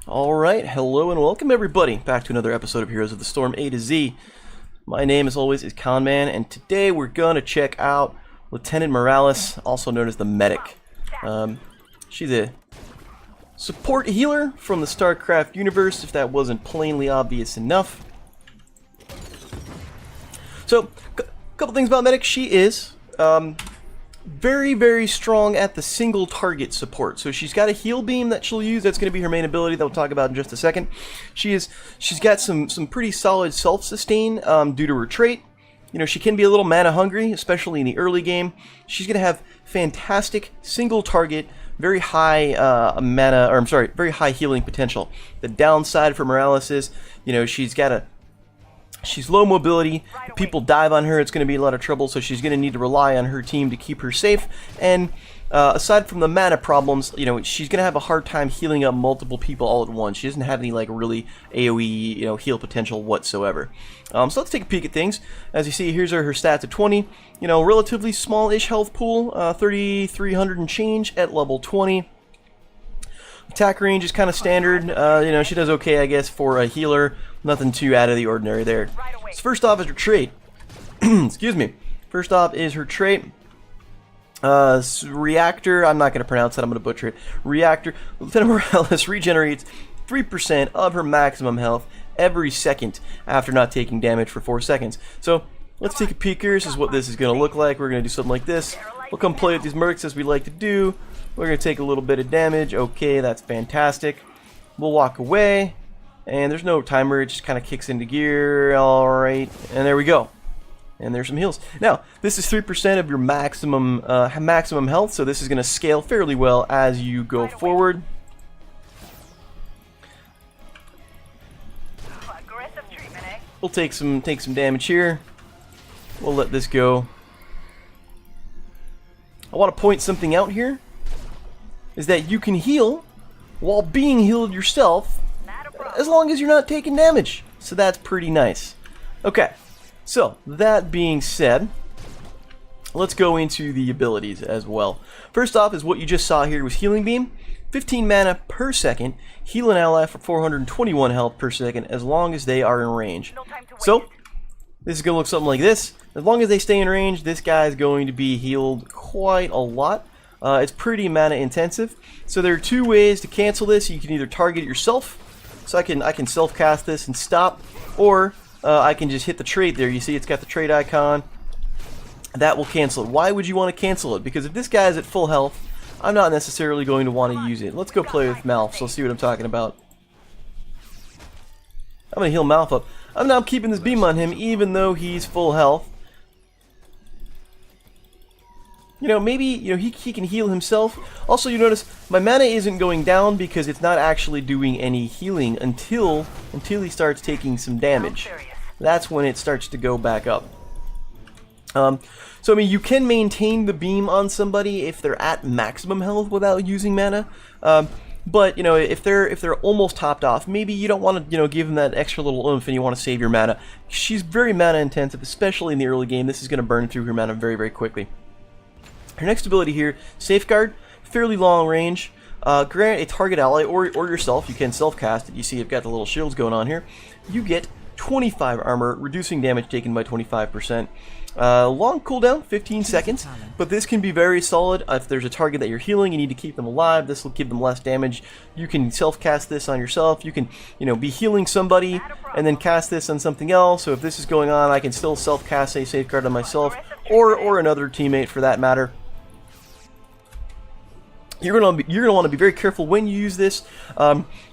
Alright, hello and welcome everybody back to another episode of Heroes of the Storm A to Z. My name, as always, is Conman, and today we're gonna check out Lieutenant Morales, also known as the Medic. She's a support healer from the StarCraft universe, if that wasn't plainly obvious enough. So, a couple things about Medic. She is very strong at the single target support. So she's got a heal beam that she'll use. That's going to be her main ability that we'll talk about in just a second. She's got some pretty solid self-sustain due to her trait. You know, she can be a little mana hungry, especially in the early game. She's going to have fantastic single target, very high very high healing potential. The downside for Morales is, you know, she's low mobility. If people dive on her, it's going to be a lot of trouble, so she's going to need to rely on her team to keep her safe. And aside from the mana problems, you know, she's going to have a hard time healing up multiple people all at once. She doesn't have any, like, really AoE, you know, heal potential whatsoever. So let's take a peek at things. As you see, here's her stats at 20. You know, relatively small-ish health pool, 3,300 and change at level 20. Attack range is kind of standard. You know, she does okay, I guess, for a healer. Nothing too out of the ordinary there. So first off is her trait. Excuse me. First off is her trait. Reactor. I'm not going to pronounce that. I'm going to butcher it. Reactor. Lieutenant Morales regenerates 3% of her maximum health every second after not taking damage for 4 seconds. So let's take a peek here. This is what this is going to look like. We're going to do something like this. We'll come play with these mercs as we like to do. We're going to take a little bit of damage. Okay, that's fantastic. We'll walk away. And there's no timer. It just kind of kicks into gear. Alright. And there we go. And there's some heals. Now, this is 3% of your maximum health. So this is going to scale fairly well as you go forward. We'll take some damage here. We'll let this go. I want to point something out here. Is that you can heal while being healed yourself as long as you're not taking damage. So that's pretty nice. Okay, so that being said, let's go into the abilities as well. First off is what you just saw here was Healing Beam. 15 mana per second, heal an ally for 421 health per second as long as they are in range. So, this is going to look something like this. As long as they stay in range, this guy is going to be healed quite a lot. It's pretty mana intensive. So there are two ways to cancel this. You can either target it yourself. So I can self-cast this and stop. Or I can just hit the trait there. You see it's got the trait icon. That will cancel it. Why would you want to cancel it? Because if this guy is at full health, I'm not necessarily going to want to use it. Let's go play with Malf, so see what I'm talking about. I'm going to heal Malf up. I'm now keeping this beam on him even though he's full health. You know, maybe, you know, he can heal himself. Also, you notice my mana isn't going down because it's not actually doing any healing until he starts taking some damage. That's when it starts to go back up. So I mean, you can maintain the beam on somebody if they're at maximum health without using mana. But you know, if they're almost topped off, maybe you don't want to, you know, give them that extra little oomph and you want to save your mana. She's very mana intensive, especially in the early game. This is going to burn through her mana very quickly. Her next ability here, Safeguard, fairly long range. Grant a target ally or yourself, you can self-cast it. You see I've got the little shields going on here. You get 25 armor, reducing damage taken by 25%. Long cooldown, 15 seconds, but this can be very solid. If there's a target that you're healing, you need to keep them alive. This will give them less damage. You can self-cast this on yourself. You can, you know, be healing somebody and then cast this on something else. So if this is going on, I can still self-cast a Safeguard on myself or another teammate for that matter. You're gonna want to be very careful when you use this.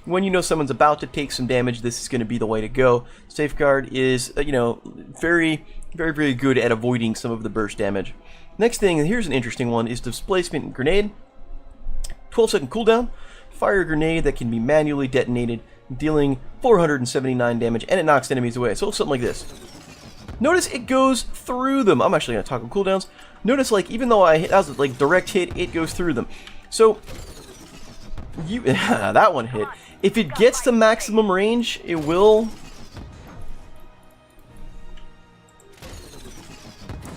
When you know someone's about to take some damage, this is going to be the way to go. Safeguard is, you know, very good at avoiding some of the burst damage. Next thing, and here's an interesting one, is Displacement Grenade. 12-second cooldown. Fire a grenade that can be manually detonated, dealing 479 damage, and it knocks enemies away. So something like this. Notice it goes through them. I'm actually going to talk about cooldowns. Notice, like, even though that was like direct hit, it goes through them. So, that one hit. If it gets to maximum range, it will,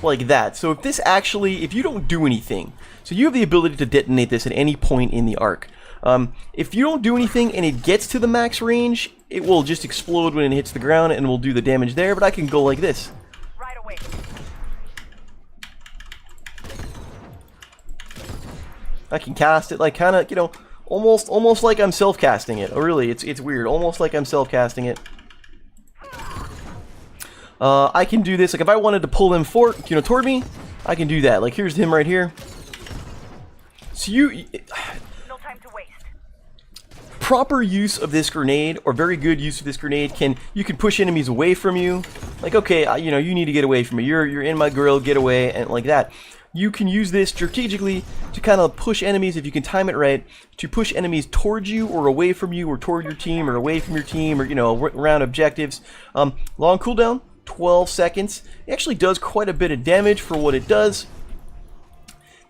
like that. So if you don't do anything, so you have the ability to detonate this at any point in the arc. If you don't do anything and it gets to the max range, it will just explode when it hits the ground and will do the damage there, but I can go like this. Right away. I can cast it like kind of, you know, almost like I'm self-casting it. Oh, really, it's weird. Almost like I'm self-casting it. I can do this, like if I wanted to pull them toward me, I can do that. Like here's him right here. So no time to waste. Proper use of this grenade, or very good use of this grenade, you can push enemies away from you. Like, okay, you know, you need to get away from me. You're in my grill, get away, and like that. You can use this strategically to kind of push enemies, if you can time it right, to push enemies towards you or away from you or toward your team or away from your team, or, you know, around objectives. Long cooldown, 12 seconds. It actually does quite a bit of damage for what it does.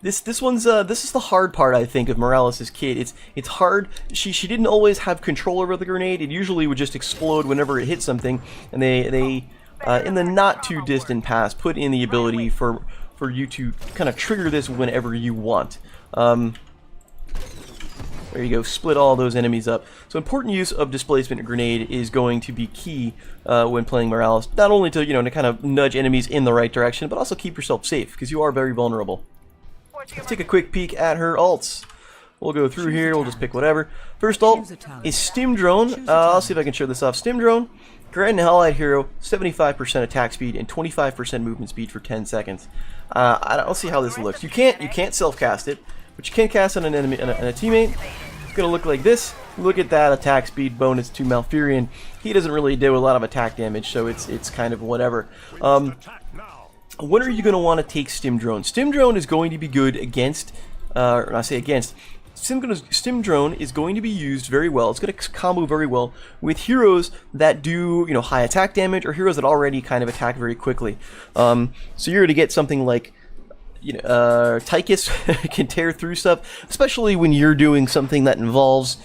This is the hard part, I think, of Morales' kit. It's hard. She didn't always have control over the grenade. It usually would just explode whenever it hit something, and they in the not too distant past put in the ability for you to kind of trigger this whenever you want. There you go, split all those enemies up. So important use of displacement grenade is going to be key when playing Morales, not only to, you know, to kind of nudge enemies in the right direction, but also keep yourself safe, because you are very vulnerable. Let's take a quick peek at her alts. We'll go through here, we'll just pick whatever. First alt is Stim Drone. I'll see if I can show this off. Stim Drone, Grand Allied Hero, 75% attack speed and 25% movement speed for 10 seconds. I don't see how this looks. You can't self-cast it, but you can cast on an enemy, on a teammate. It's gonna look like this. Look at that attack speed bonus to Malfurion. He doesn't really do a lot of attack damage, so it's kind of whatever. When are you going to want to take Stim Drone? Stim Drone is going to be good against, or I say against, Stim Drone is going to be used very well. It's going to combo very well with heroes that do, you know, high attack damage, or heroes that already kind of attack very quickly. So you're going to get something like, you know, Tychus can tear through stuff, especially when you're doing something that involves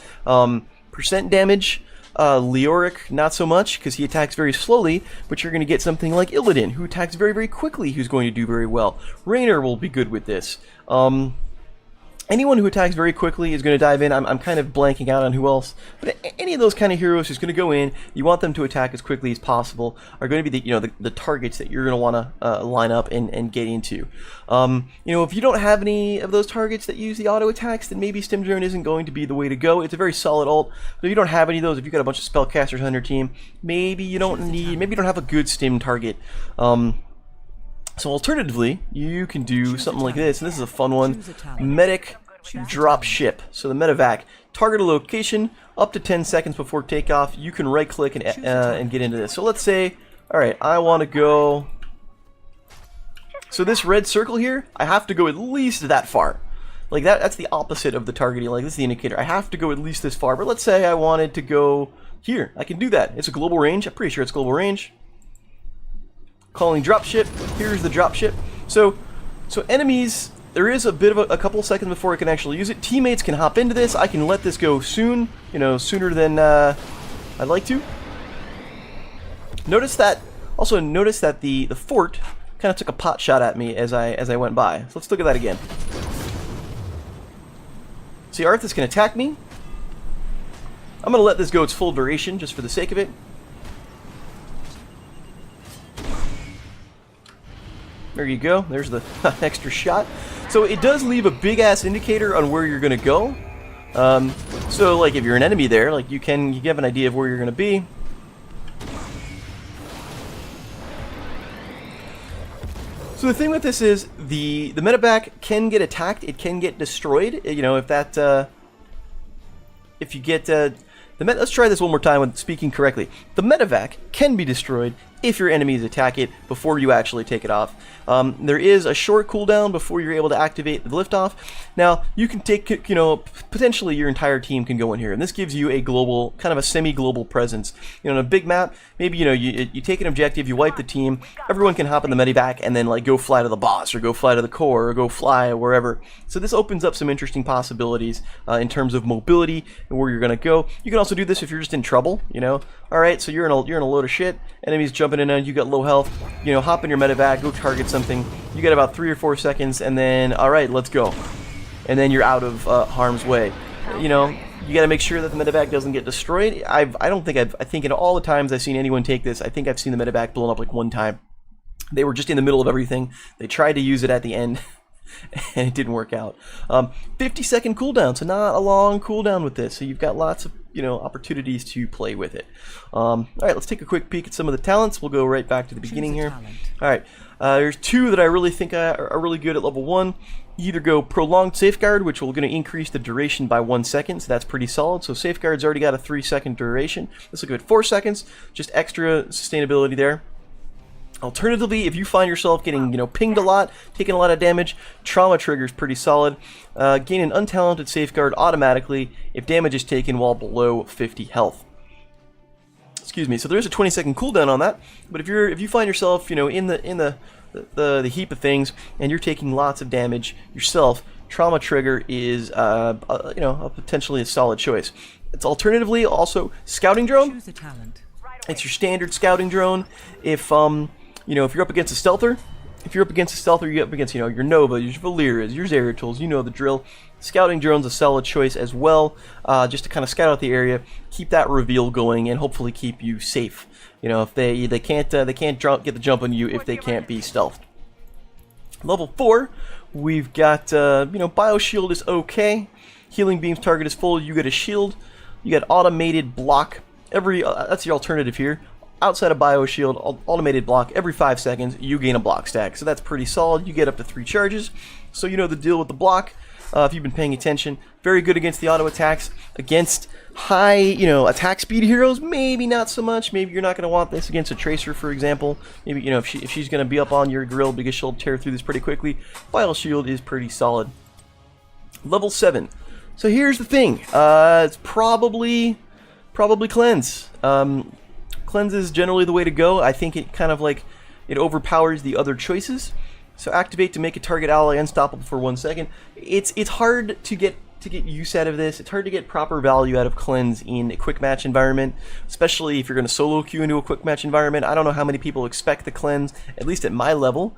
percent damage. Leoric, not so much, because he attacks very slowly, but you're going to get something like Illidan, who attacks very, very quickly, who's going to do very well. Raynor will be good with this. Anyone who attacks very quickly is going to dive in. I'm kind of blanking out on who else, but any of those kind of heroes who's going to go in, you want them to attack as quickly as possible, are going to be the, you know, the targets that you're going to want to line up and get into. You know, if you don't have any of those targets that use the auto attacks, then maybe Stim Drone isn't going to be the way to go. It's a very solid ult. But if you don't have any of those, if you've got a bunch of spellcasters on your team, maybe you don't have a good Stim target. So alternatively, you can do something like this, and this is a fun one. Medic drop ship. So the medevac, target a location up to 10 seconds before takeoff. You can right click and get into this. So let's say, alright, I want to go, so this red circle here, I have to go at least that far. Like that's the opposite of the targeting. Like this is the indicator. I have to go at least this far. But let's say I wanted to go here. I can do that. It's a global range. I'm pretty sure it's global range. Calling dropship. Here's the dropship. So enemies, there is a bit of a couple seconds before I can actually use it. Teammates can hop into this. I can let this go soon, you know, sooner than I'd like to. Notice that the fort kind of took a pot shot at me as I went by. So let's look at that again. See, Arthas can attack me. I'm gonna let this go its full duration just for the sake of it. There you go. There's the extra shot. So it does leave a big-ass indicator on where you're going to go. So, like, if you're an enemy there, like, you have an idea of where you're going to be. So the thing with this is the medevac can get attacked. It can get destroyed. You know, if you get let's try this one more time with speaking correctly. The medevac can be destroyed if your enemies attack it before you actually take it off. There is a short cooldown before you're able to activate the liftoff. Now, you can take, you know, potentially your entire team can go in here, and this gives you a global, kind of a semi-global presence. You know, on a big map, maybe, you know, you take an objective, you wipe the team, everyone can hop in the medevac and then, like, go fly to the boss, or go fly to the core, or go fly wherever. So this opens up some interesting possibilities in terms of mobility and where you're going to go. You can also do this if you're just in trouble, you know. Alright, so you're in a load of shit, enemies jumping in on you, got low health, you know, hop in your medevac, go target something, you get about 3 or 4 seconds, and then, alright, let's go. And then you're out of harm's way. you know, you got to make sure that the medevac doesn't get destroyed. I think in all the times I've seen anyone take this, I think I've seen the medevac blown up like one time. They were just in the middle of everything. They tried to use it at the end, and it didn't work out. 50-second cooldown, so not a long cooldown with this. So you've got lots of, you know, opportunities to play with it. All right, let's take a quick peek at some of the talents. We'll go right back to the beginning here. All right, there's two that I really think are really good at level 1. You either go Prolonged Safeguard, which will going to increase the duration by 1 second, so that's pretty solid. So Safeguard's already got a 3-second duration. Let's look at 4 seconds, just extra sustainability there. Alternatively, if you find yourself getting, you know, pinged a lot, taking a lot of damage, Trauma Trigger is pretty solid. Gain an Untalented Safeguard automatically if damage is taken while below 50 health. Excuse me. So there's a 20-second cooldown on that. But if you find yourself, you know, in the heap of things and you're taking lots of damage yourself, Trauma Trigger is you know, a potentially a solid choice. It's alternatively also Scouting Drone. Choose a talent. It's your standard scouting drone. If you know, if you're up against a stealther, you're up against, you know, your Nova, your Valeras, your Zeratul, you know the drill. Scouting drone's a solid choice as well, just to kind of scout out the area, keep that reveal going, and hopefully keep you safe. You know, if they can't get the jump on you if they can't be stealthed. Level 4, we've got you know, Bioshield is okay. Healing Beam's target is full. You get a shield. You get automated block. That's the alternative here. Outside of Bioshield, automated block every 5 seconds, you gain a block stack. So that's pretty solid. You get up to 3 charges. So you know the deal with the block. If you've been paying attention, very good against the auto attacks. Against high, you know, attack speed heroes, maybe not so much. Maybe you're not going to want this against a Tracer, for example. Maybe, you know, if she's going to be up on your grill because she'll tear through this pretty quickly. Bioshield is pretty solid. Level 7. So here's the thing. It's probably Cleanse. Cleanse is generally the way to go. I think it kind of like, it overpowers the other choices. So activate to make a target ally unstoppable for 1 second. It's hard to get use out of this. It's hard to get proper value out of Cleanse in a quick match environment, especially if you're going to solo queue into a quick match environment. I don't know how many people expect the Cleanse, at least at my level.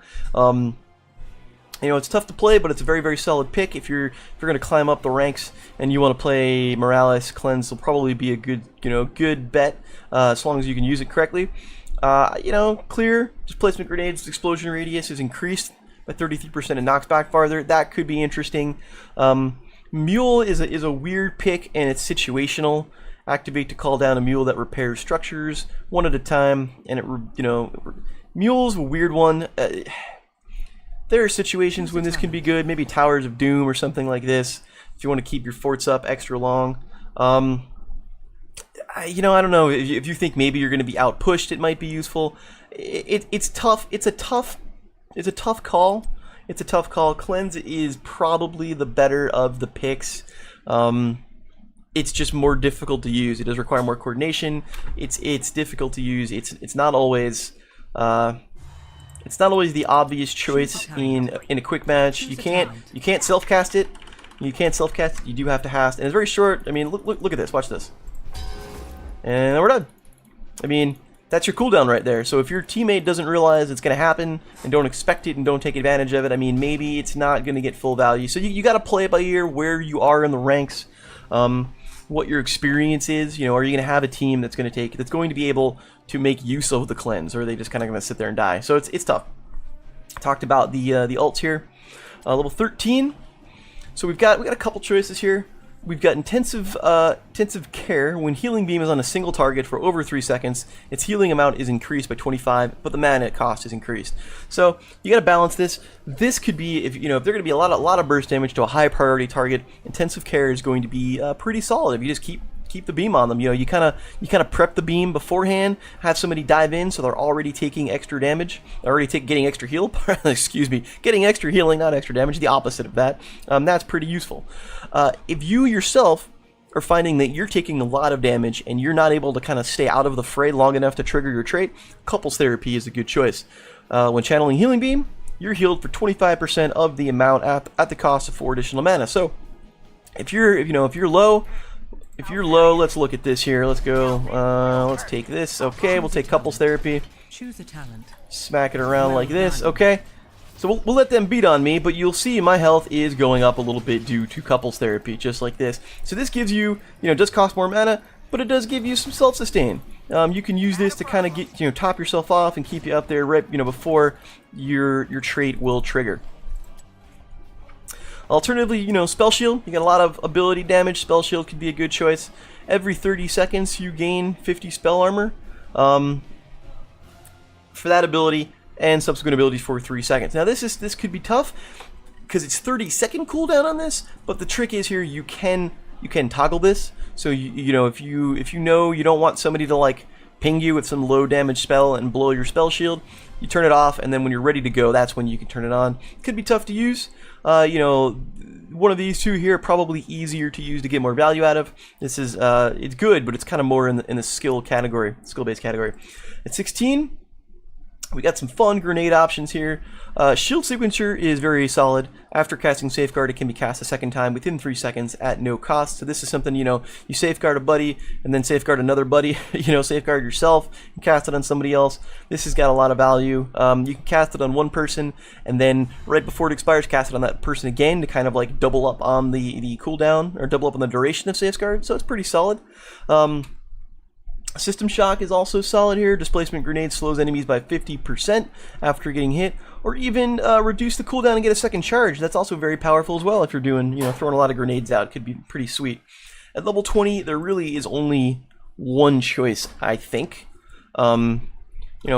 You know, it's tough to play, but it's a very, very solid pick. If you're going to climb up the ranks and you want to play Morales, Cleanse will probably be a good bet, as long as you can use it correctly. You know, clear displacement grenades, explosion radius is increased by 33% and knocks back farther. That could be interesting. Mule is a weird pick, and it's situational. Activate to call down a mule that repairs structures one at a time, and Mule's a weird one. There are situations when this can be good, maybe Towers of Doom or something like this, if you want to keep your forts up extra long. You know, I don't know, if you think maybe you're going to be outpushed, it might be useful. It's tough. It's a tough call. It's a tough call. Cleanse is probably the better of the picks. It's just more difficult to use. It does require more coordination. It's difficult to use. It's not always the obvious choice in a quick match. You can't self cast it. You do have to hast, and it's very short. I mean, look at this. Watch this, and we're done. I mean, that's your cooldown right there. So if your teammate doesn't realize it's going to happen and don't expect it and don't take advantage of it, I mean, maybe it's not going to get full value. So you got to play it by ear, where you are in the ranks, what your experience is. You know, are you going to have a team that's going to be able to make use of the cleanse, or are they just kind of going to sit there and die? So it's tough. Talked about the ults here. Level 13. So we got a couple choices here. We've got intensive care. When healing beam is on a single target for over 3 seconds, its healing amount is increased by 25, but the mana cost is increased. So you got to balance this. This could be, if they're going to be a lot of burst damage to a high priority target, intensive care is going to be pretty solid if you just keep the beam on them. You kind of prep the beam beforehand, have somebody dive in so they're already taking extra damage, getting extra heal. Excuse me, getting extra healing, not extra damage. The opposite of that. That's pretty useful. If you yourself are finding that you're taking a lot of damage and you're not able to kind of stay out of the fray long enough to trigger your trait, Couples Therapy is a good choice. When channeling healing beam, you're healed for 25% of the amount at the cost of 4 additional mana. So if you're low. Let's look at this here. Let's go. Let's take this. Okay, we'll take Couples Therapy. Choose a talent. Smack it around like this. Okay. So we'll let them beat on me, but you'll see my health is going up a little bit due to couples therapy, just like this. So this gives you, it does cost more mana, but it does give you some self-sustain. You can use this to kind of get, top yourself off and keep you up there right, before your trait will trigger. Alternatively, Spell Shield. You got a lot of ability damage. Spell Shield could be a good choice. Every 30 seconds, you gain 50 spell armor for that ability, and subsequent abilities for 3 seconds. Now this could be tough because it's 30-second cooldown on this, but the trick is here you can toggle this. So if you know you don't want somebody to like ping you with some low damage spell and blow your spell shield, you turn it off, and then when you're ready to go, that's when you can turn it on. Could be tough to use. One of these two here probably easier to use to get more value out of. This is it's good, but it's kind of more in the skill category, skill-based category. At 16. We got some fun grenade options here. Shield Signature is very solid. After casting Safeguard, it can be cast a second time within 3 seconds at no cost. So this is something, you safeguard a buddy and then safeguard another buddy. Safeguard yourself and cast it on somebody else. This has got a lot of value. You can cast it on one person, and then right before it expires, cast it on that person again to kind of like double up on the cooldown, or double up on the duration of Safeguard. So it's pretty solid. System Shock is also solid here. Displacement Grenade slows enemies by 50% after getting hit, or even reduce the cooldown and get a second charge. That's also very powerful as well if you're doing, throwing a lot of grenades out. Could be pretty sweet. At level 20, there really is only one choice, I think.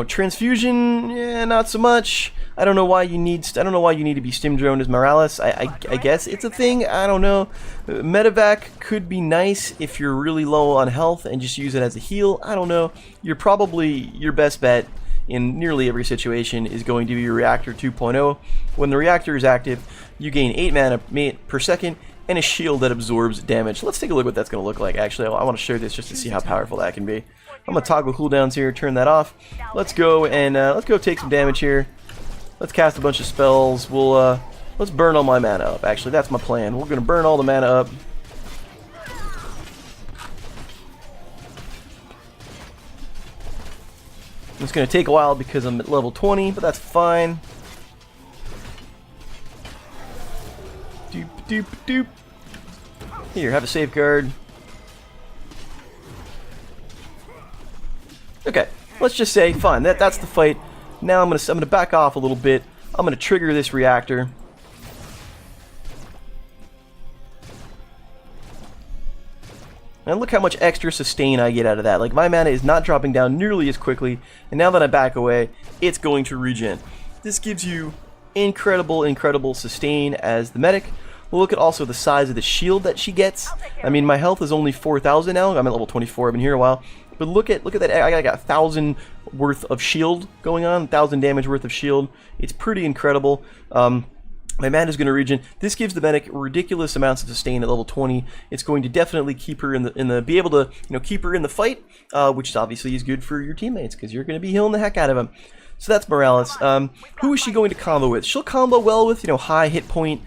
Transfusion, not so much. I don't know why you need to be stim droned as Morales. I guess it's a thing. I don't know. Medevac could be nice if you're really low on health and just use it as a heal. I don't know. You're probably your best bet in nearly every situation is going to be your Reactor 2.0. When the reactor is active, you gain 8 mana per second and a shield that absorbs damage. Let's take a look what that's going to look like. Actually, I want to show this just to see how powerful that can be. I'm gonna toggle cooldowns here, turn that off. Let's go and let's go take some damage here. Let's cast a bunch of spells. Let's burn all my mana up. Actually, that's my plan. We're gonna burn all the mana up. It's gonna take a while because I'm at level 20, but that's fine. Doop doop doop. Here, have a safeguard. Okay, let's just say, fine, that's the fight. Now I'm gonna back off a little bit. I'm gonna trigger this reactor. And look how much extra sustain I get out of that. Like, my mana is not dropping down nearly as quickly, and now that I back away, it's going to regen. This gives you incredible sustain as the medic. We'll look at also the size of the shield that she gets. I mean, my health is only 4,000 now. I'm at level 24. I've been here a while. But look at that. I got 1,000 worth of shield going on, 1,000 damage worth of shield. It's pretty incredible. My mana is going to regen. This gives the medic ridiculous amounts of sustain at level 20. It's going to definitely keep her be able to keep her in the fight, which obviously is good for your teammates because you're going to be healing the heck out of them. So that's Morales. Who is she going to combo with? She'll combo well with high hit point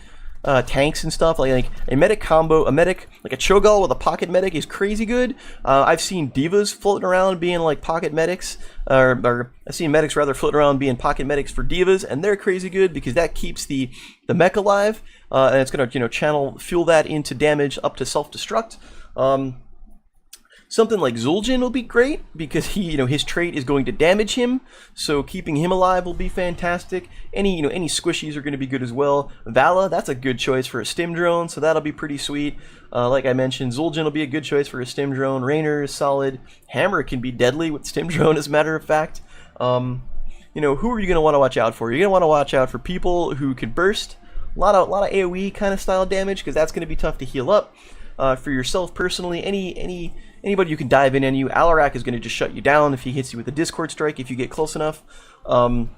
tanks and stuff. Like a medic combo, like a Cho'Gall with a pocket medic is crazy good. I've seen divas floating around being like pocket medics, or I've seen medics rather floating around being pocket medics for divas, and they're crazy good because that keeps the mech alive, and it's gonna fuel that into damage up to self-destruct. Something like zul'jin will be great because his trait is going to damage him, so keeping him alive will be fantastic. Any squishies are going to be good as well. Vala, that's a good choice for a stim drone, so that'll be pretty sweet. Like I mentioned, zul'jin will be a good choice for a stim drone. Raynor is solid. Hammer can be deadly with stim drone, as a matter of fact. Who are you going to want to watch out for? You're going to want to watch out for people who could burst. A lot of AoE kind of style damage because that's going to be tough to heal up. For yourself personally, anybody who can dive in on you, Alarak is going to just shut you down if he hits you with a Discord Strike if you get close enough. Illidan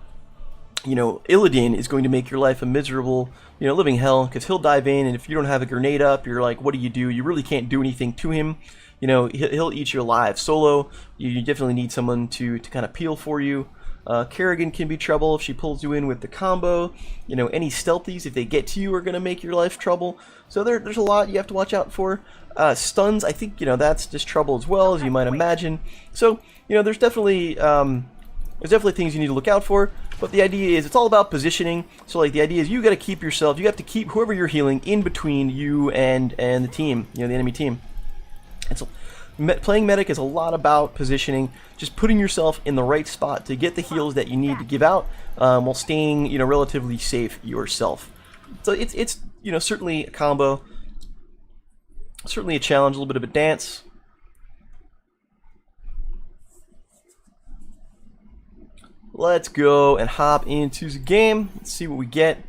is going to make your life a miserable, living hell because he'll dive in, and if you don't have a grenade up, you're like, what do? You really can't do anything to him. He'll eat you alive. Solo, you definitely need someone to kind of peel for you. Kerrigan can be trouble if she pulls you in with the combo. Any stealthies, if they get to you, are going to make your life trouble. So there's a lot you have to watch out for. Stuns, I think, that's just trouble as well, as you might imagine. So, there's definitely There's definitely things you need to look out for, but the idea is it's all about positioning. So like the idea is you got to keep yourself, you have to keep whoever you're healing in between you and the team, you know, the enemy team. And so playing medic is a lot about positioning, just putting yourself in the right spot to get the heals that you need to give out, while staying, you know, relatively safe yourself. So it's you know, certainly a combo, certainly a challenge, a little bit of a dance. Let's go and hop into the game. Let's see what we get.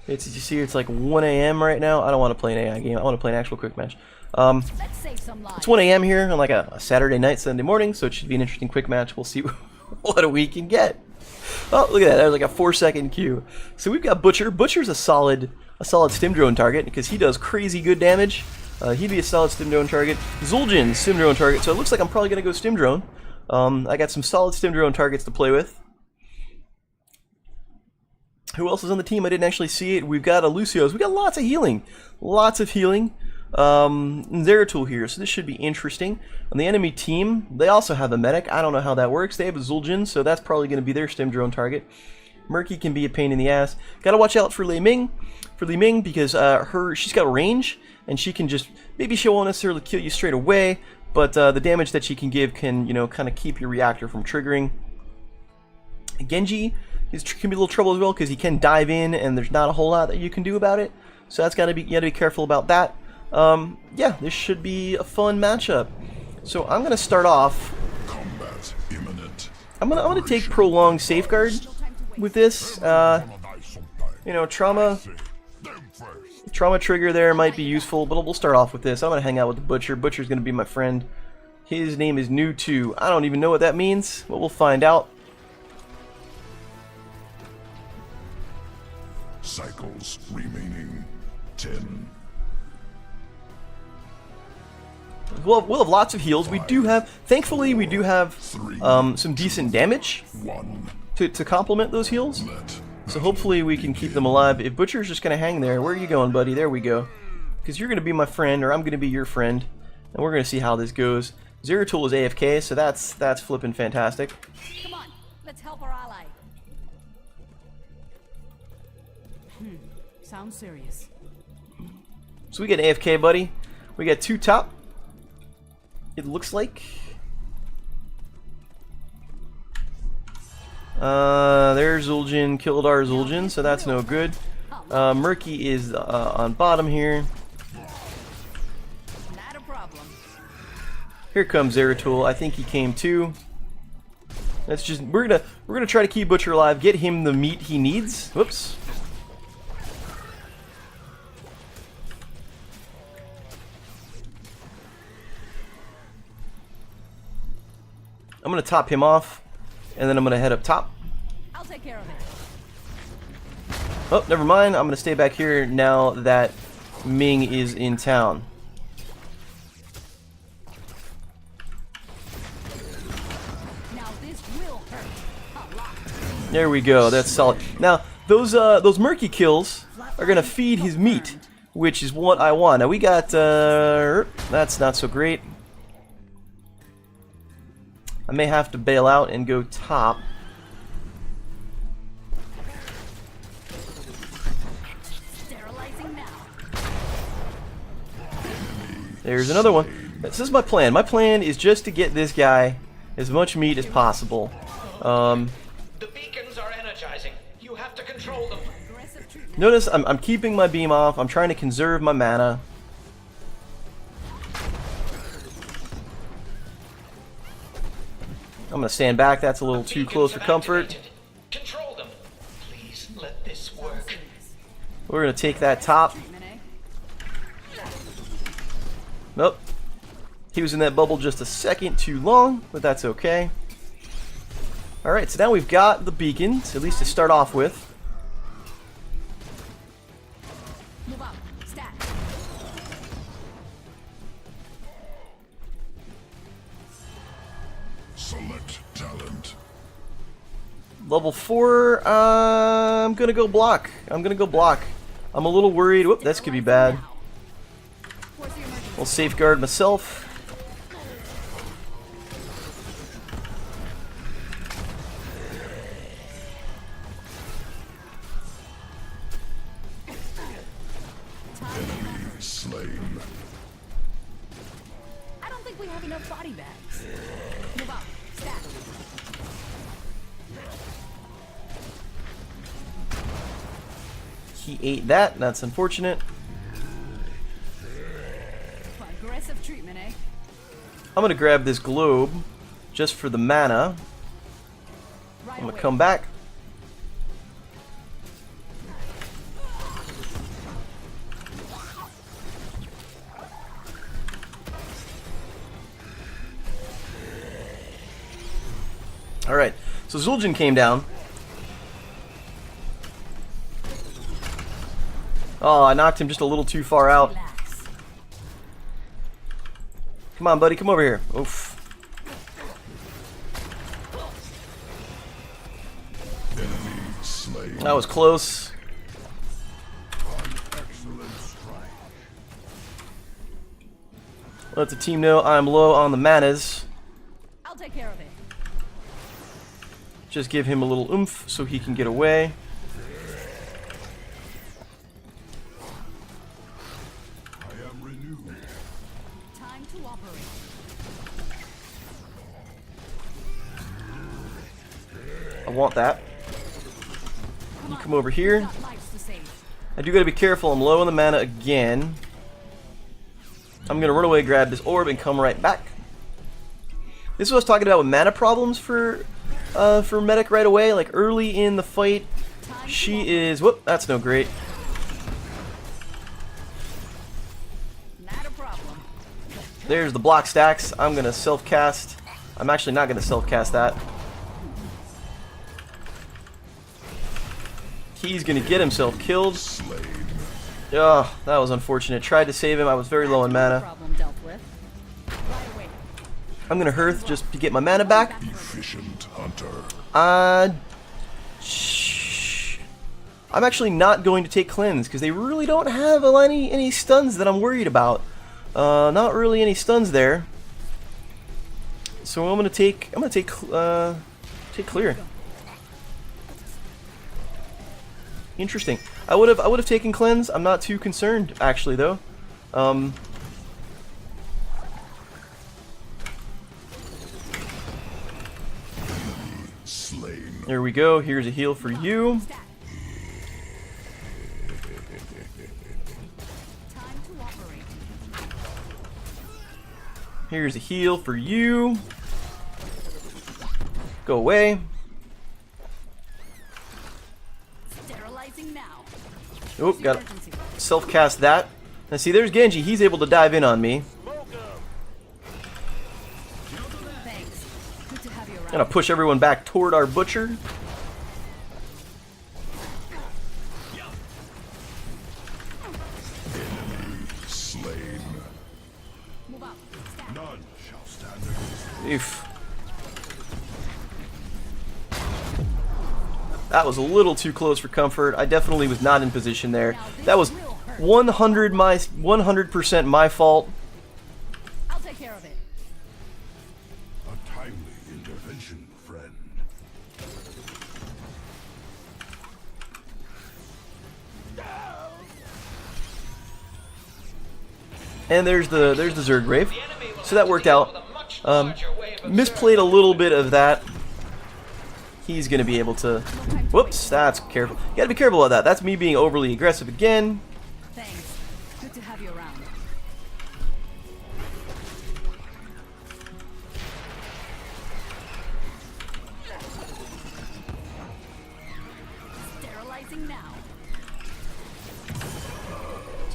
It's, you see, it's like 1 a.m. right now. I don't want to play an AI game. I want to play an actual quick match. It's 1 a.m. here on like a Saturday night, Sunday morning, so it should be an interesting quick match. We'll see what we can get. Oh, look at that. There's like a 4-second queue. So we've got Butcher. Butcher's a solid stim drone target because he does crazy good damage. He'd be a solid stim drone target. zul'jin, stim drone target. So it looks like I'm probably going to go stim drone. I got some solid stim drone targets to play with. Who else is on the team? I didn't actually see it. We've got a Lucio's. We got lots of healing. Lots of healing. Zeratul here, so this should be interesting. On the enemy team, they also have a medic. I don't know how that works. They have a zul'jin, so that's probably going to be their stim drone target. Murky can be a pain in the ass. Gotta watch out for Li Ming. Because she's got range, and she can just, maybe she won't necessarily kill you straight away, but the damage that she can give can, you know, kind of keep your reactor from triggering. Genji can be a little trouble as well because he can dive in and there's not a whole lot that you can do about it. So that's you gotta be careful about that. Yeah, this should be a fun matchup. So I'm gonna start off. Combat imminent. I'm gonna take prolonged safeguard with this. You know, trauma trigger there might be useful, but we'll start off with this. I'm gonna hang out with the Butcher. Butcher's gonna be my friend. His name is New 2. I don't even know what that means, but we'll find out. Cycles remaining 10. We'll have lots of heals. We do have, thankfully, we do have some decent damage to complement those heals. So hopefully we can keep them alive. If Butcher's just gonna hang there, where are you going, buddy? There we go. Because you're gonna be my friend, or I'm gonna be your friend, and we're gonna see how this goes. Zeratul is AFK, so that's flipping fantastic. Come on, let's help our ally. Sounds serious. So we get AFK, buddy. We got 2 top. It looks like. There's zul'jin, killed our zul'jin, so that's no good. Murky is on bottom here. Not a problem. Here comes Zeratul. I think he came too. That's just we're gonna try to keep Butcher alive, get him the meat he needs. Whoops. I'm gonna top him off, and then I'm gonna head up top. I'll take care of it. Oh, never mind. I'm gonna stay back here now that Ming is in town. Now this will hurt a lot. There we go. That's solid. Now those Murky kills are gonna feed his meat, which is what I want. Now we got that's not so great. I may have to bail out and go top. Sterilizing now. There's another one. This is my plan. My plan is just to get this guy as much meat as possible. The beacons are energizing. You have to control them. Notice I'm keeping my beam off. I'm trying to conserve my mana. I'm gonna stand back. That's a little too close for comfort. Control them. Please let this work. We're gonna take that top. Nope. He was in that bubble just a second too long, but that's okay. Alright, so now we've got the beacons, at least to start off with. Move up. Stack. Select talent. Level 4, I'm gonna go block. I'm a little worried. Whoop, this could be bad. I'll safeguard myself. enough body bags. Move out. Stack. He ate that. That's unfortunate. Aggressive treatment, eh? I'm gonna grab this globe just for the mana. Right I'm gonna away. come back. Alright, so Zul'jin came down. Oh, I knocked him just a little too far out. Relax. Come on, buddy, come over here. Oof. Enemy slain. That was close. Excellent strike. Let the team know I'm low on the manas. I'll take care of it. Just give him a little oomph so he can get away. I am renewed. Time to operate. I want that. You come over here. Got lives to save. I do gotta be careful, I'm low on the mana again. I'm gonna run away, grab this orb, and come right back. This is what I was talking about with mana problems for Medic right away, like early in the fight. She is, whoop, that's no great. Not a problem. There's the block stacks. I'm gonna self-cast. I'm actually not gonna self-cast that. He's gonna get himself killed. Slain. Oh, that was unfortunate. Tried to save him, I was very low on mana. Problem dealt with. Right away. I'm gonna Hearth just to get my mana back. Efficient hunter. I'm actually not going to take cleanse because they really don't have any stuns that I'm worried about. Not really any stuns there. So I'm gonna take clear. Interesting. I would have taken cleanse. I'm not too concerned actually though. Slain. There we go. Here's a heal for you. Stack. Time to operate. Here's a heal for you. Go away. Sterilizing now. Oh, got Emergency. self-cast that. Now see, there's Genji. He's able to dive in on me. Thanks. Good to have you around. Gonna push everyone back toward our Butcher. Slain. Move out. Stack. None shall stand against Oof. That was a little too close for comfort. I definitely was not in position there. That was 100% my fault. I'll take care of it. a timely intervention, friend. And there's the Zergrave. So that worked out. Misplayed a little bit of that. He's gonna be able to. Whoops, that's careful. You gotta be careful about that. That's me being overly aggressive again. Thanks. Good to have you around. Sterilizing now.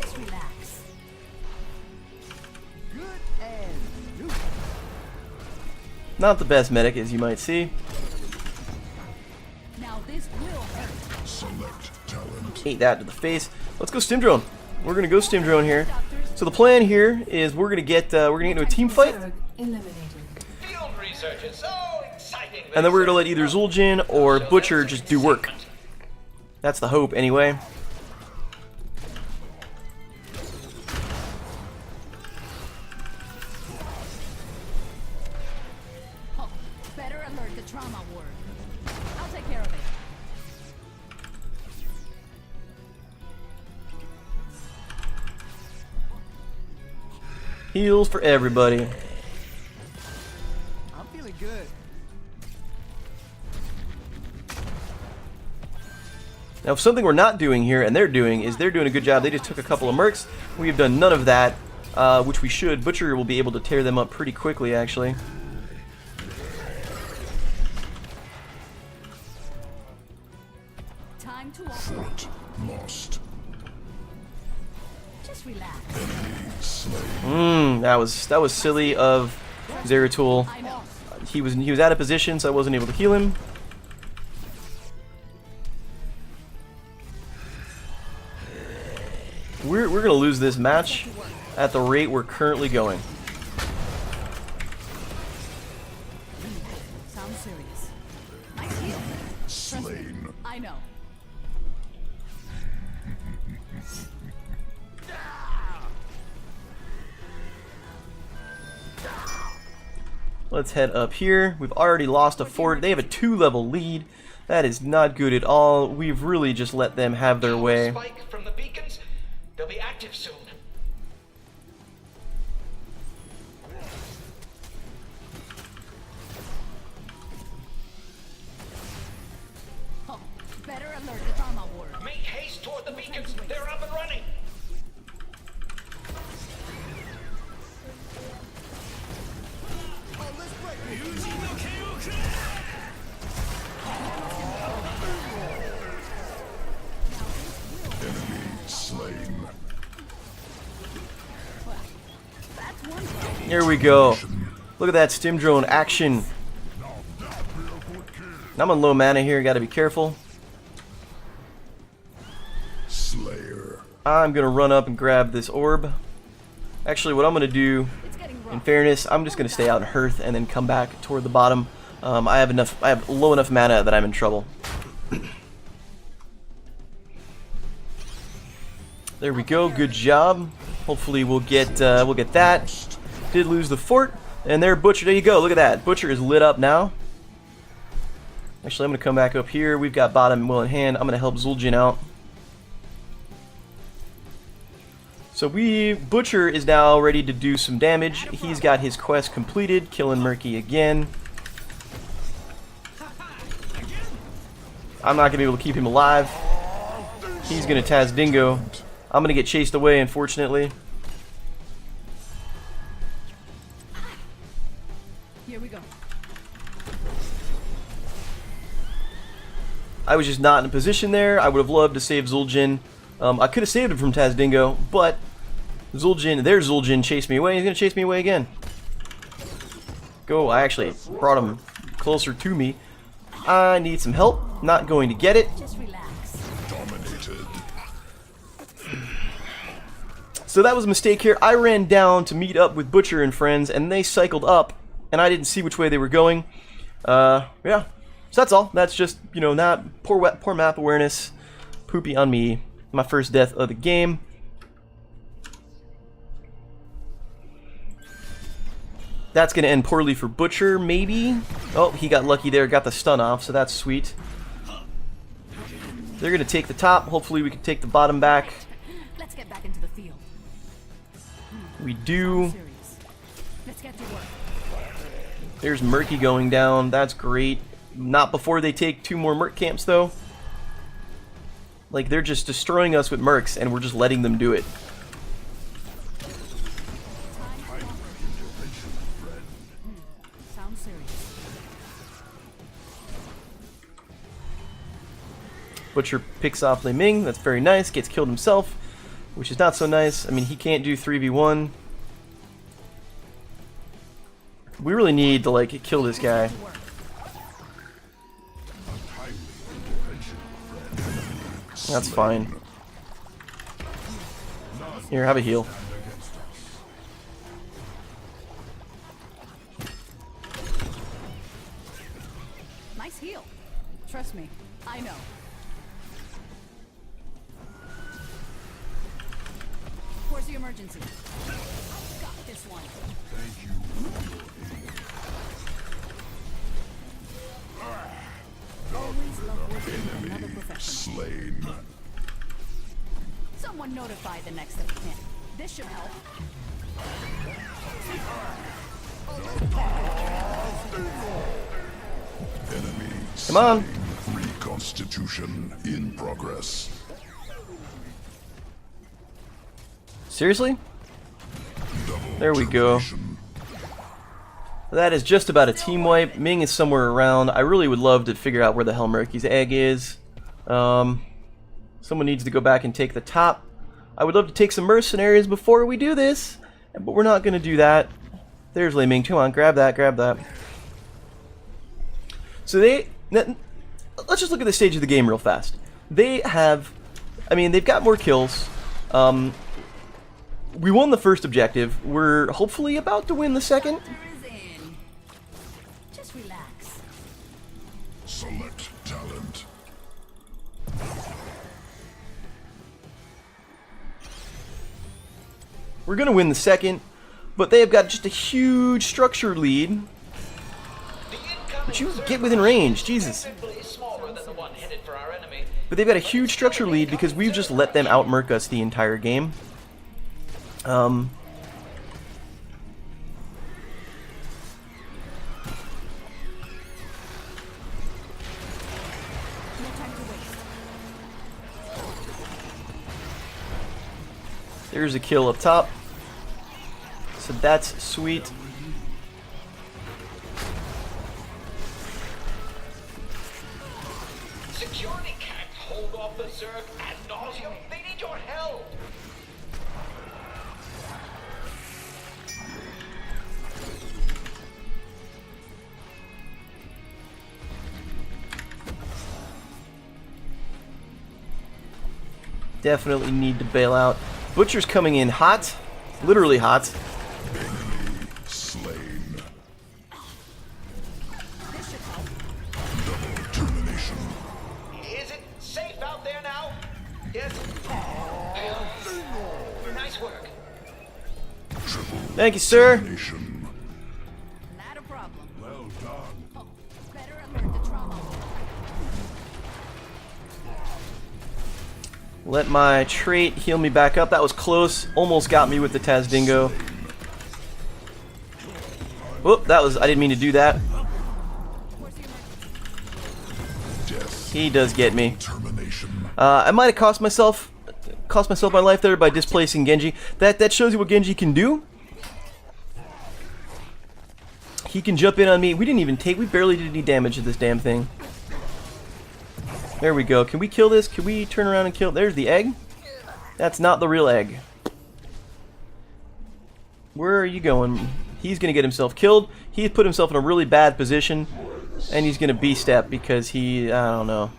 Just relax. Not the best medic, as you might see. Now this will hurt. Select talent. Ate that to the face. Let's go stim drone. We're gonna go stim drone here. So the plan here is we're gonna get into a team fight, Eliminated. Field research is so exciting. and then we're gonna let either Zul'jin or Butcher just do work. That's the hope, anyway. Oh, better alert the trauma ward. I'll take care of it. Heals for everybody. really good. Now, if something we're not doing here, and they're doing a good job. They just took a couple of mercs. We have done none of that, which we should. Butcher will be able to tear them up pretty quickly, actually. Time to walk. Fort lost. Just relax. Slain. That was silly of Zeratul. I know. He was out of position, so I wasn't able to heal him. We're gonna lose this match at the rate we're currently going. Sounds serious. Nice heal. Slain. I know. Let's head up here. We've already lost a fort. They have a 2-level lead. That is not good at all. We've really just let them have their way. Spike from the beacons. They'll be active soon. Oh, better alert the trauma ward. Make haste toward the beacons. They're up and running. Enemy slain. That's one thing. Here we go. Look at that stim drone action. I'm on low mana here. Got to be careful. Slayer. I'm gonna run up and grab this orb. Actually, what I'm gonna do, It's getting rough. in fairness, I'm just gonna stay out in Hearth and then come back toward the bottom. I have low enough mana that I'm in trouble. There we go. Good job. Hopefully we'll get that. Did lose the fort, and there, Butcher. There you go. Look at that. Butcher is lit up now. Actually, I'm gonna come back up here. We've got bottom well in hand. I'm gonna help zul'jin out. So Butcher is now ready to do some damage. He's got his quest completed, killing Murky again. I'm not going to be able to keep him alive. He's going to Taz Dingo. I'm going to get chased away, unfortunately. Here we go. I was just not in a position there. I would have loved to save zul'jin. I could have saved him from Taz Dingo, but their zul'jin chased me away. He's going to chase me away again. Go. I actually brought him closer to me. I need some help. Not going to get it. Just relax. Dominated. So that was a mistake here. I ran down to meet up with Butcher and friends, and they cycled up, and I didn't see which way they were going. Yeah. So that's all. That's just, not poor map awareness. Poopy on me. My first death of the game. That's going to end poorly for Butcher, maybe. Oh, he got lucky there, got the stun off, so that's sweet. They're going to take the top. Hopefully we can take the bottom back. Let's get back into the field. We do. Serious. Let's get to work. There's Murky going down. That's great. Not before they take 2 more Merc camps, though. Like, they're just destroying us with Mercs, and we're just letting them do it. Sounds serious. Butcher picks off Li Ming. That's very nice. Gets killed himself, which is not so nice. I mean, he can't do 3v1. We really need to, like, kill this guy. That's fine. Here, have a heal. Nice heal. Trust me, I know. Where's the emergency? Got this one. Always love working with another professional. Slain. Someone notify the next of kin. This should help. Come on. Reconstitution in progress. Seriously? There we go. That is just about a team wipe. Ming is somewhere around. I really would love to figure out where the hell Murky's egg is. Someone needs to go back and take the top. I would love to take some mercenaries before we do this, but we're not going to do that. There's Lei Ming. Come on, grab that, grab that. So let's just look at the stage of the game real fast. They have, I mean, they've got more kills. We won the first objective. We're hopefully about to win the second. Just relax. Select talent. We're going to win the second, but they have got just a huge structure lead. But you get within range, Jesus. But they've got a huge structure lead because we've just let them outmurk us the entire game. There's a kill up top. So that's sweet. Security can't hold off the Zerg ad nauseum. They need your help. Definitely need to bail out. Butcher's coming in hot. Literally hot. Enemy slain. Double termination. Is it safe out there now? Yes. Nice work. Triple Thank you, sir. termination. Not a problem. Well done. Oh, better alert the trauma ward. Let my trait heal me back up. That was close. Almost got me with the Tazdingo. Whoop, that was, I didn't mean to do that. Death. He does get me. Termination. I might have cost myself my life there by displacing Genji. That shows you what Genji can do. He can jump in on me. We barely did any damage to this damn thing. There we go. Can we kill this? Can we turn around and kill? There's the egg. That's not the real egg. Where are you going? He's going to get himself killed. He's put himself in a really bad position. And he's going to B-step because he... I don't know.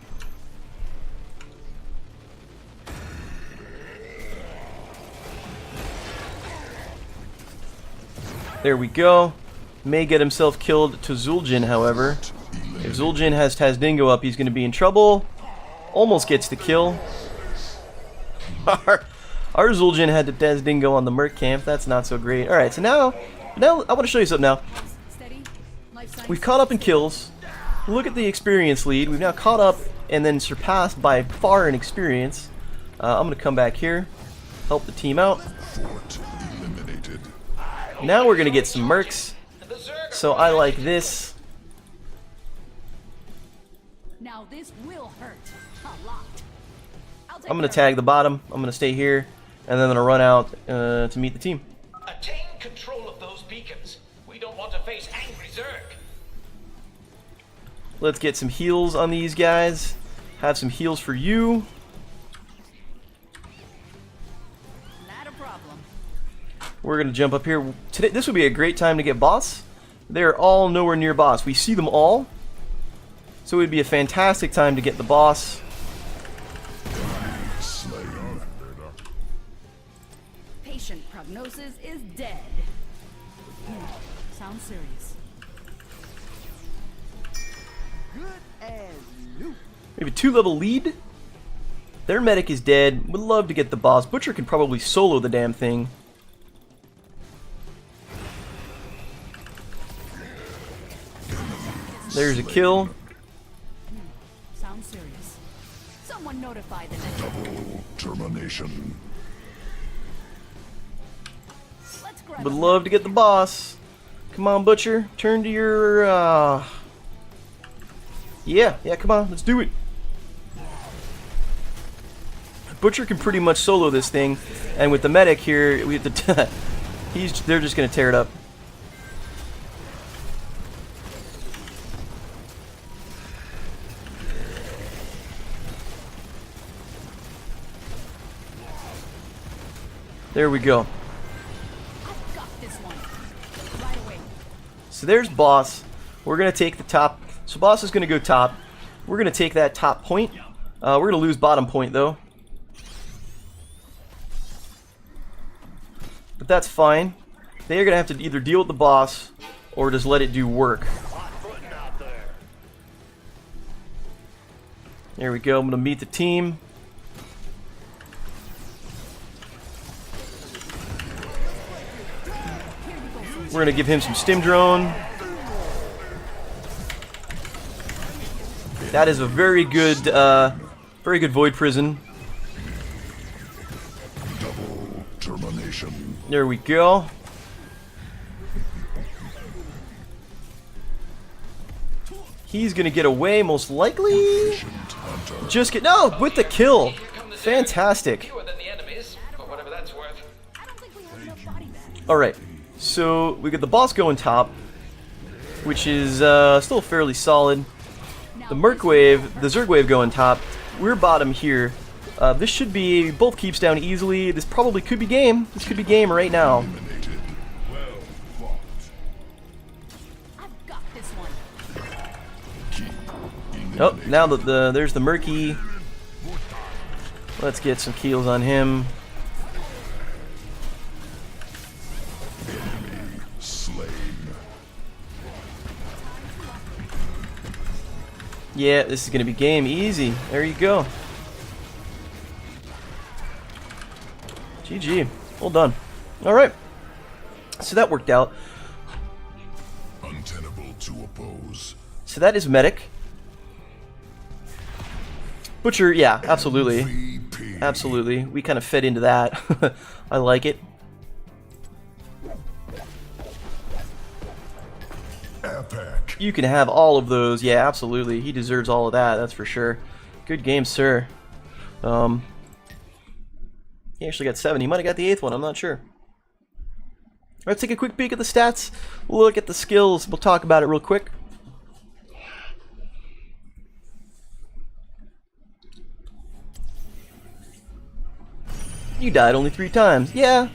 There we go. May get himself killed to zul'jin, however. If zul'jin has Tazdingo up, he's going to be in trouble. Almost gets the kill. Our zul'jin had the Tazdingo on the Merc camp. That's not so great. Alright, so now I want to show you something now. Steady. Life science. We've caught up in kills. Look at the experience lead. We've now caught up and then surpassed by far in experience. I'm going to come back here. Help the team out. Fort eliminated. Now we're going to get some mercs. So I like this. Now this will hurt a lot. I'm going to tag the bottom. I'm going to stay here. And then I'm going to run out to meet the team. Attain control of those beacons. We don't want to face angry Zerg. Let's get some heals on these guys. Have some heals for you. Not a problem. We're going to jump up here. Today, this would be a great time to get boss. They're all nowhere near boss. We see them all. So it would be a fantastic time to get the boss. Slain. Patient prognosis is dead. Sounds serious. We have a 2-level lead. Their medic is dead. Would love to get the boss. Butcher can probably solo the damn thing. There's a kill. Sounds serious. Someone notify the next. Double termination. Let's grab Would a love to get the boss. Come on, Butcher. Turn to your... Yeah, come on, let's do it. Butcher can pretty much solo this thing, and with the medic here, we have to they're just gonna tear it up. There we go. I've got this one. Right away. So there's boss. We're gonna take the top. So boss is gonna go top. We're gonna take that top point. We're gonna lose bottom point though. But that's fine. They're gonna have to either deal with the boss or just let it do work. There we go. I'm gonna meet the team. We're gonna give him some stim drone. That is a very good void prison. Double termination. There we go. He's gonna get away most likely. Efficient hunter. Just get no with the kill. Fantastic. Fewer than the enemies, or whatever that's worth. I don't think we have enough body bags. All right. So we got the boss going top, which is still fairly solid. The Merc wave, the Zerg wave going top. We're bottom here. This should be both keeps down easily. This probably could be game. This could be game right now. Eliminated. Well fought. I've got this one. Keep Oh, now that there's the Murky. Let's get some kills on him. enemy slain. Yeah, this is gonna be game easy. There you go. GG. Well done. All right. So that worked out. Untenable to oppose. So that is medic. Butcher, yeah, absolutely. VP. Absolutely. We kind of fed into that. I like it. Epic. You can have all of those. Yeah, absolutely. He deserves all of that, that's for sure. Good game, sir. He actually got 7. He might have got the 8th one, I'm not sure. Let's take a quick peek at the stats. Look at the skills. We'll talk about it real quick. You died only 3 times. Yeah.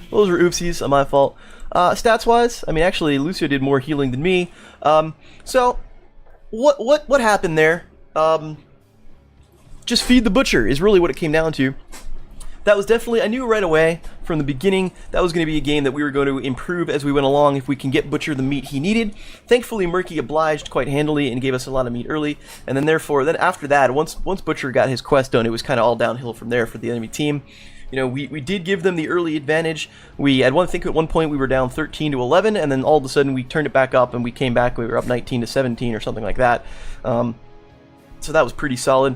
Those were oopsies on my fault. Stats-wise, I mean, actually, Lucio did more healing than me. So, what happened there? Just feed the Butcher is really what it came down to. That was definitely, I knew right away from the beginning that was going to be a game that we were going to improve as we went along if we can get Butcher the meat he needed. Thankfully, Murky obliged quite handily and gave us a lot of meat early, and then therefore, then after that, once Butcher got his quest done, it was kind of all downhill from there for the enemy team. You know, we did give them the early advantage. I think at one point we were down 13 to 11, and then all of a sudden we turned it back up and we came back, we were up 19 to 17 or something like that. So that was pretty solid.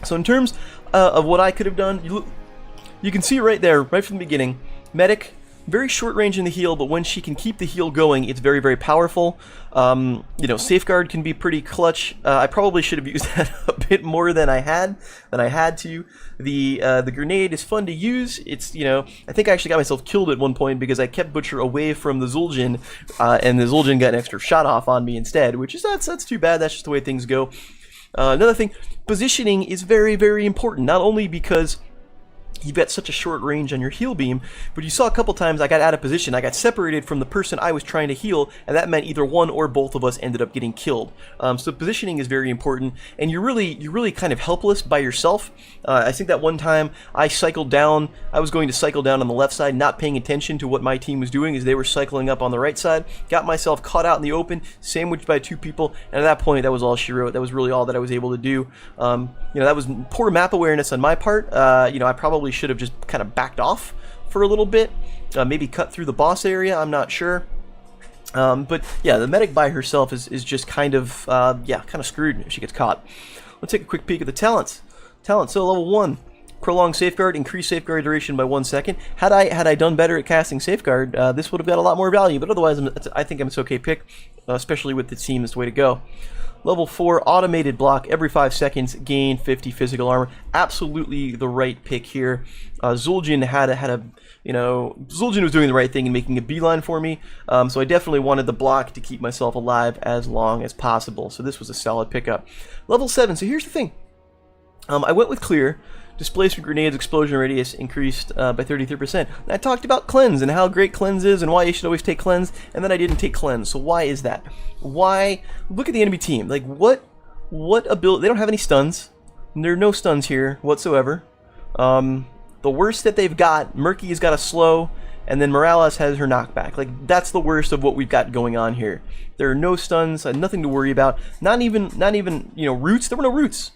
So in terms of what I could have done, you can see right there, right from the beginning, medic, very short range in the heal, but when she can keep the heal going, it's very, very powerful. You know, safeguard can be pretty clutch. I probably should have used that a bit more than I had to. The grenade is fun to use. It's, you know, I think I actually got myself killed at one point because I kept Butcher away from the zul'jin, and the zul'jin got an extra shot off on me instead, which is that's too bad. That's just the way things go. Another thing, positioning is very, very important. Not only because you've got such a short range on your heal beam, but you saw a couple times I got out of position. I got separated from the person I was trying to heal, and that meant either one or both of us ended up getting killed. So positioning is very important, and you're really kind of helpless by yourself. I think that one time I cycled down, I was going to cycle down on the left side, not paying attention to what my team was doing as they were cycling up on the right side, got myself caught out in the open, sandwiched by 2 people, and at that point that was all she wrote. That was really all that I was able to do. You know, that was poor map awareness on my part. You know, I probably should have just kind of backed off for a little bit, maybe cut through the boss area, I'm not sure. But yeah, the medic by herself is just kind of, yeah, kind of screwed if she gets caught. Let's take a quick peek at the talents. So level 1, Prolonged Safeguard, increased Safeguard duration by 1 second. Had I done better at casting Safeguard, this would have got a lot more value, but otherwise I think it's okay pick, especially with the team, it's the way to go. Level 4, Automated Block, every 5 seconds, gain 50 physical armor. Absolutely the right pick here. Zul'jin had a Zul'jin was doing the right thing and making a beeline for me, so I definitely wanted the block to keep myself alive as long as possible, so this was a solid pickup. Level 7, so here's the thing. I went with Clear. Displacement Grenade's explosion radius increased by 33%. And I talked about Cleanse and how great Cleanse is and why you should always take Cleanse, and then I didn't take Cleanse. So why is that? Why? Look at the enemy team. Like, what ability? They don't have any stuns. There are no stuns here whatsoever. The worst that they've got, Murky has got a slow, and then Morales has her knockback. Like, that's the worst of what we've got going on here. There are no stuns, nothing to worry about. Not even roots. There were no roots.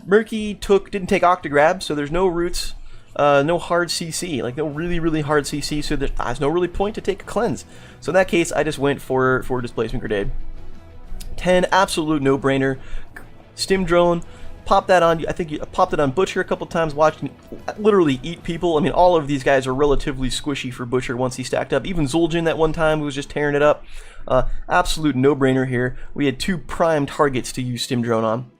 Murky didn't take Octograb, so there's no roots, no hard CC, like no really hard CC, so there's no really point to take a Cleanse. So in that case, I just went for Displacement Grenade. 10, absolute no-brainer. Stim Drone, pop that on, I think you popped it on Butcher a couple times, watched me literally eat people. I mean, all of these guys are relatively squishy for Butcher once he stacked up. Even Zul'jin that one time was just tearing it up. Absolute no-brainer here. We had 2 prime targets to use Stim Drone on.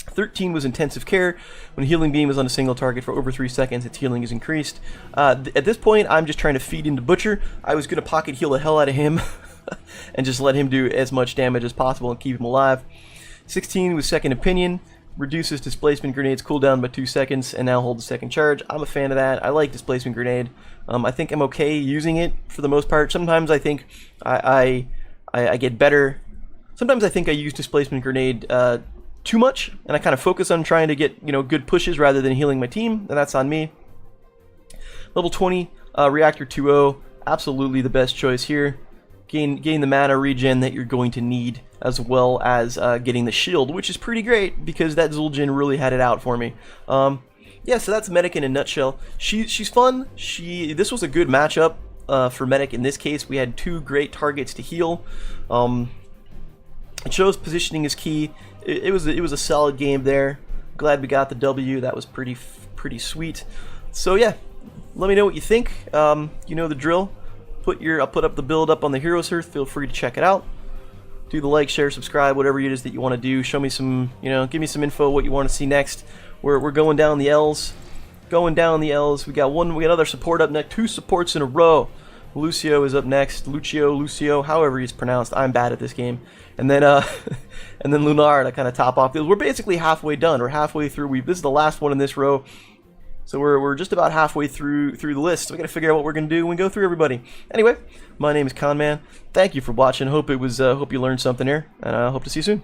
13 was Intensive Care. When Healing Beam is on a single target for over 3 seconds, its healing is increased. At this point, I'm just trying to feed into Butcher. I was going to pocket heal the hell out of him and just let him do as much damage as possible and keep him alive. 16 was Second Opinion. Reduces Displacement Grenade's cooldown by 2 seconds and now holds a second charge. I'm a fan of that. I like Displacement Grenade. I think I'm okay using it for the most part. Sometimes I think I get better. Sometimes I think I use Displacement Grenade too much, and I kind of focus on trying to get good pushes rather than healing my team, and that's on me. Level 20, Reactor 2.0, absolutely the best choice here. Gain the mana regen that you're going to need, as well as getting the shield, which is pretty great because that Zul'jin really had it out for me. Yeah, so that's Medic in a nutshell. She's fun. This was a good matchup for Medic. In this case, we had 2 great targets to heal. It shows positioning is key. It was a solid game there. Glad we got the W. That was pretty sweet. So yeah, let me know what you think. You know the drill. I'll put up the build up on the Heroes Earth. Feel free to check it out. Do the like, share, subscribe, whatever it is that you want to do. Show me some, give me some info what you want to see next. We're going down the L's. We got another support up next. 2 supports in a row. Lucio is up next. Lucio, however he's pronounced. I'm bad at this game. And then and then Lunar to kind of top off. We're basically halfway done. We're halfway through. This is the last one in this row. So we're just about halfway through the list. We got to figure out what we're gonna do when we go through everybody. Anyway, my name is Conman. Thank you for watching. Hope you learned something here, and I hope to see you soon.